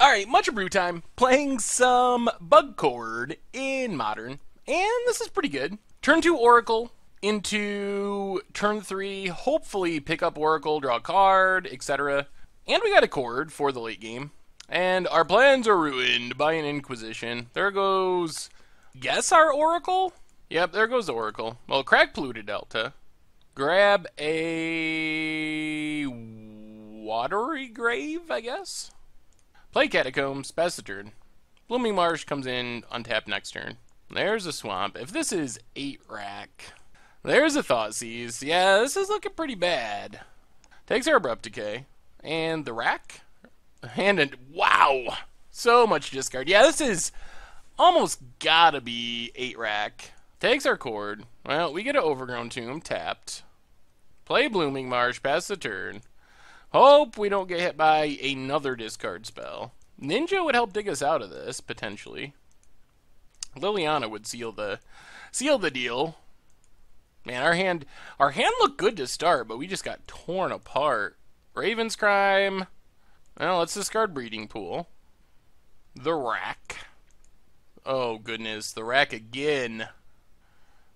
Alright, much Abrew time. Playing some bug chord in Modern. And this is pretty good. Turn 2 Oracle into turn 3. Hopefully pick up Oracle, draw a card, etc. And we got a chord for the late game. And our plans are ruined by an Inquisition. There goes... guess our Oracle? Yep, there goes the Oracle. Well, crack Polluted Delta. Grab a... watery grave, I guess? Play Catacombs, pass the turn. Blooming Marsh comes in, untap next turn. There's a Swamp. If this is 8 rack, there's a Thoughtseize. Yeah, this is looking pretty bad. Takes our Abrupt Decay. And the rack? Wow! So much discard. Yeah, this is almost gotta be 8 rack. Takes our Chord. Well, we get an Overgrown Tomb, tapped. Play Blooming Marsh, pass the turn. Hope we don't get hit by another discard spell. Ninja would help dig us out of this, potentially. Liliana would seal the deal. Man, our hand looked good to start, but we just got torn apart. Raven's Crime. Well, let's discard Breeding Pool. The Rack. Oh, goodness. The Rack again.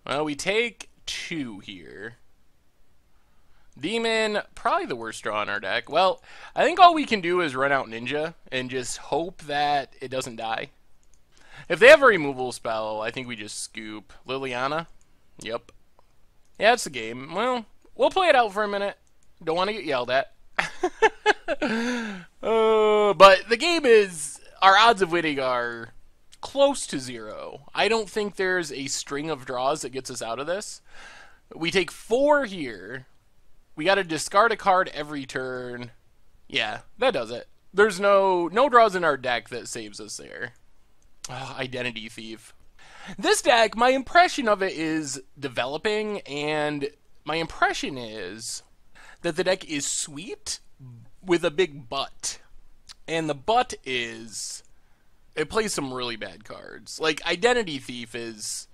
Well, we take 2 here. Demon, probably the worst draw in our deck. Well, I think all we can do is run out Ninja and just hope that it doesn't die. If they have a removal spell, I think we just scoop. Liliana? Yep. Yeah, it's the game. Well, we'll play it out for a minute. Don't want to get yelled at. But the game is... our odds of winning are close to 0. I don't think there's a string of draws that gets us out of this. We take 4 here. We gotta discard a card every turn. Yeah, that does it. There's no draws in our deck that saves us there. Oh, Identity Thief. This deck, my impression of it is developing, and my impression is that the deck is sweet with a big but. And the but is it plays some really bad cards. Like, Identity Thief is...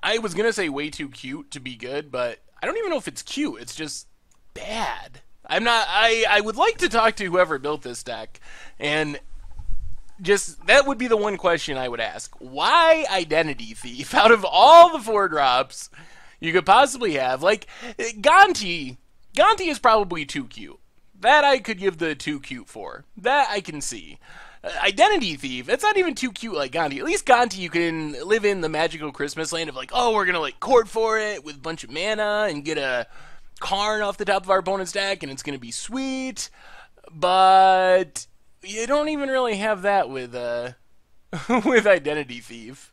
I was gonna say way too cute to be good, but I don't even know if it's cute. It's just... bad. I would like to talk to whoever built this deck, and just that would be the one question I would ask. Why Identity Thief out of all the 4 drops you could possibly have? Like, Gonti is probably too cute. That I could give the too cute for. That I can see. Identity Thief, it's not even too cute like Gonti. At least Gonti, you can live in the magical Christmas land of like, oh, we're gonna like Chord for it with a bunch of mana and get a Karn off the top of our opponent's deck, and it's going to be sweet, but you don't even really have that with with Identity Thief.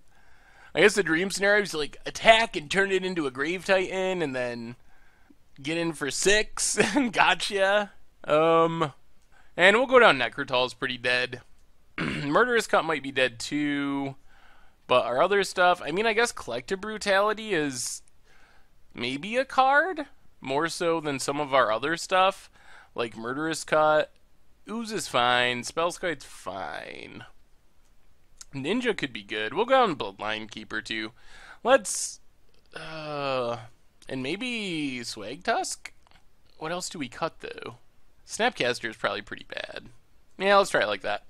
I guess the dream scenario is like attack and turn it into a Grave Titan, and then get in for 6, and gotcha. And we'll go down Necrotal's pretty dead. Murderous Cut might be dead too, but our other stuff, I mean, I guess Collective Brutality is maybe a card? More so than some of our other stuff, like Murderous Cut. Ooze is fine. Spellskite's fine. Ninja could be good. We'll go on Bloodline Keeper too. Let's... and maybe Swag Tusk? What else do we cut though? Snapcaster is probably pretty bad. Yeah, let's try it like that.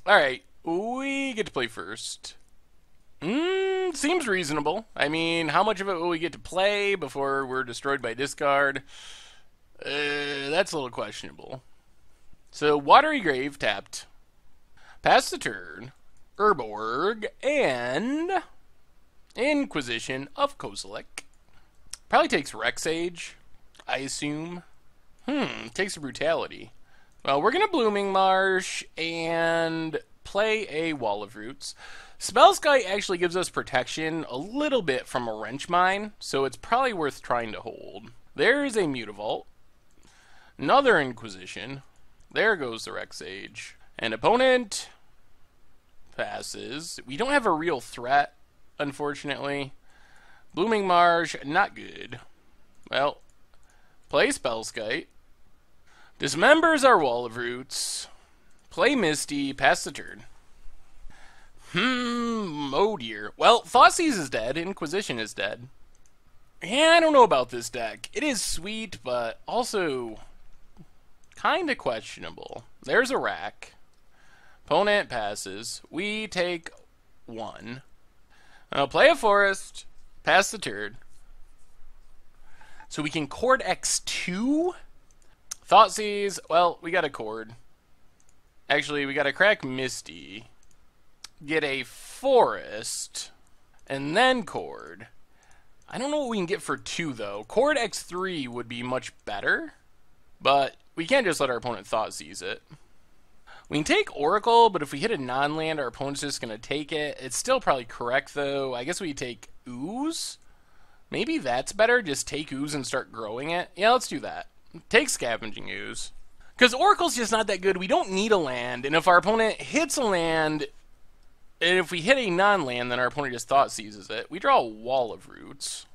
Alright, we get to play first. Seems reasonable. I mean, how much of it will we get to play before we're destroyed by discard? That's a little questionable. So, Watery Grave tapped. Pass the turn. Urborg and Inquisition of Kozilek. Probably takes Rexage, I assume. Takes a Brutality. Well, we're gonna Blooming Marsh and play a Wall of Roots. Spellskite actually gives us protection a little bit from a Wrench Mine, so it's probably worth trying to hold. There is a Mutavault. Another Inquisition. There goes the Rexage. And opponent passes. We don't have a real threat, unfortunately. Blooming Marsh, not good. Well, play Spellskite. Dismembers our Wall of Roots. Play Misty, pass the turn. Oh dear. Well, Thoughtseize is dead. Inquisition is dead. Yeah, I don't know about this deck. It is sweet, but also kind of questionable. There's a rack. Opponent passes. We take 1. Play a forest. Pass the turn. So we can Chord X2? Thoughtseize. Well, we got a Chord. Actually, we got to crack Misty. Get a forest. And then Chord. I don't know what we can get for 2, though. Chord X3 would be much better. But we can't just let our opponent Thoughtseize it. We can take Oracle, but if we hit a non-land, our opponent's just going to take it. It's still probably correct, though. I guess we take Ooze. Maybe that's better. Just take Ooze and start growing it. Yeah, let's do that. Take Scavenging Ooze. Because Oracle's just not that good. We don't need a land. And if our opponent hits a land, and if we hit a non-land, then our opponent just Thoughtseizes it. We draw a Wall of Roots.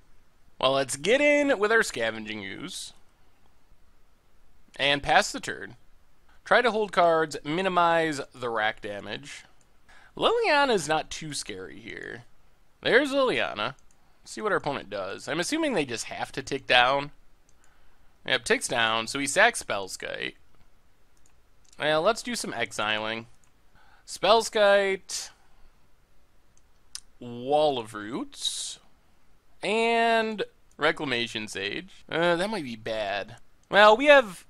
Well, let's get in with our Scavenging Ooze. And pass the turn. Try to hold cards, minimize the rack damage. Liliana's not too scary here. There's Liliana. See what our opponent does. I'm assuming they just have to tick down. Yep, ticks down, so we sack Spellskite. Well, let's do some exiling. Spellskite. Wall of Roots. And Reclamation Sage. That might be bad. Well, we have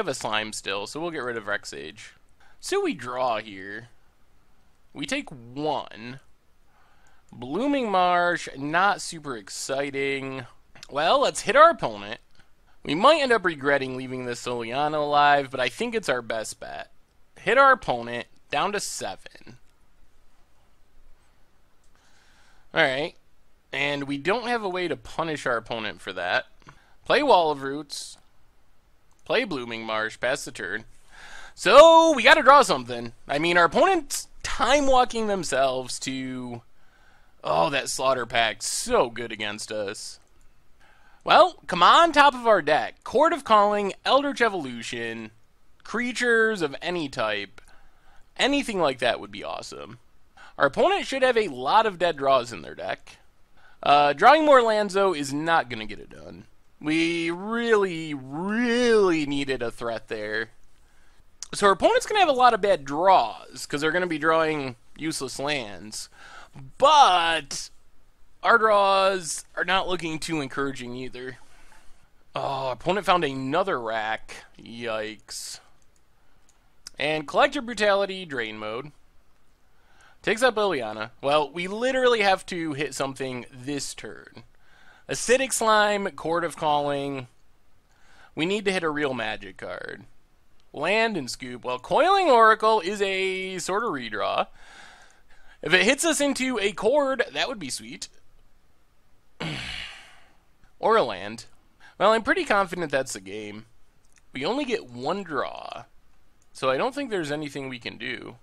a slime still, so we'll get rid of Rex Sage. So we draw here. We take 1. Blooming Marsh, not super exciting. Well, let's hit our opponent. We might end up regretting leaving this Liliana alive, but I think it's our best bet. Hit our opponent, down to 7. Alright. And we don't have a way to punish our opponent for that. Play Wall of Roots. Play Blooming Marsh, pass the turn. So, we gotta draw something. I mean, our opponent's time-walking themselves to... Oh, that Slaughter Pact, so good against us. Well, come on top of our deck. Chord of Calling, Eldritch Evolution, creatures of any type. Anything like that would be awesome. Our opponent should have a lot of dead draws in their deck. Drawing more lands, though, is not going to get it done. We really, really needed a threat there. So our opponent's going to have a lot of bad draws, because they're going to be drawing useless lands. But our draws are not looking too encouraging either. Oh, our opponent found another rack. Yikes. And Collector Brutality, Drain Mode. Takes up Liliana. Well, we literally have to hit something this turn. Acidic Slime, Chord of Calling. We need to hit a real magic card. Land and Scoop. Well, Coiling Oracle is a sort of redraw. If it hits us into a Chord, that would be sweet. Or a land. Well, I'm pretty confident that's the game. We only get 1 draw. So I don't think there's anything we can do.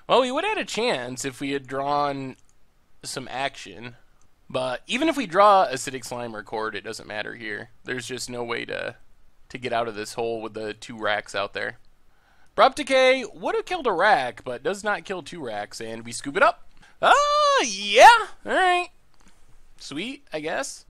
Well, we would have had a chance if we had drawn some action. But even if we draw Acidic Slime or Chord, it doesn't matter here. There's just no way to get out of this hole with the 2 racks out there. Abrupt Decay would have killed a rack, but does not kill 2 racks, and we scoop it up. Oh, yeah! Alright. Sweet, I guess.